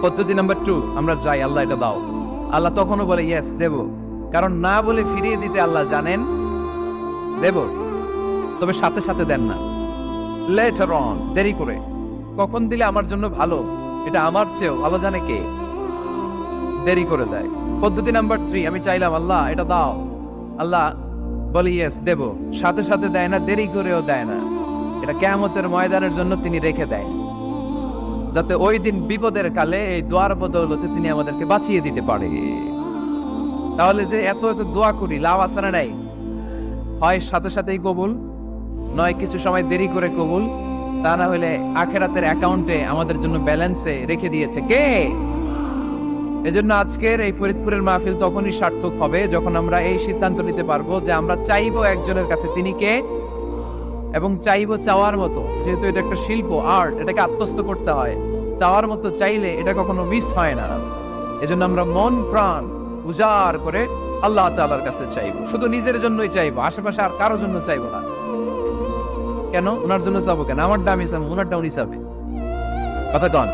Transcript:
পদ্ধতি নাম্বার 2, আমরা যাই, আল্লাহ এটা দাও। আল্লাহ তখনও বলে ইয়েস দেব, কারণ না বলে ফিরিয়ে দিতে আল্লাহ জানেন দেব, তবে সাথে সাথে দেন না, লেটার অন, দেরি করে। কখন দিলে আমার জন্য ভালো, এটা আমার চেয়েও ভালো জানে কে, দেরি করে দেয়। পদ্ধতি নাম্বার 3, আমি চাইলাম আল্লাহ এটা দাও, আল্লাহ বলে ইয়েস দেব, সাথে সাথে দেয় না, দেরি করেও দেয় না। এটা কিয়ামতের ময়দানের জন্য তিনি রেখে দেয়, যাতে ওই দিন বিপদের কালে এই দোয়ার বদৌলতে তিনি আমাদেরকে বাঁচিয়ে দিতে পারে। তাহলে যে এত এত দোয়া করি, লাভ আছে না নাই? হয় সাথে সাথেই কবুল, নয় কিছু সময় দেরি করে কবুল, তা না হলে আখেরাতের অ্যাকাউন্টে আমাদের জন্য ব্যালেন্সে রেখে দিয়েছে কে? এজন্য আজকের এই ফরিদপুরের মাহফিল তখনই সার্থক হবে যখন আমরা এই সিদ্ধান্ত নিতে পারবো যে আমরা চাইবো একজনের কাছে, তিনি কে, এবং চাইবো চাওয়ার মতো। যেহেতু এটা একটা শিল্প, আর্ট, এটাকে আত্মস্থ করতে হয়। চাওয়ার মতো চাইলে এটা কখনো মিস হয় না। এজন্য আমরা মন প্রাণ উজাড় করে আল্লাহ তাআলার কাছে চাইবো, শুধু নিজের জন্যই চাইবো, আশেপাশে আর কারোর জন্য চাইবো না। কেন? ওনার জন্য চাবো কেন? আমারটা আমি চাবো, ওনারটা উনি চাবে। কথা কন।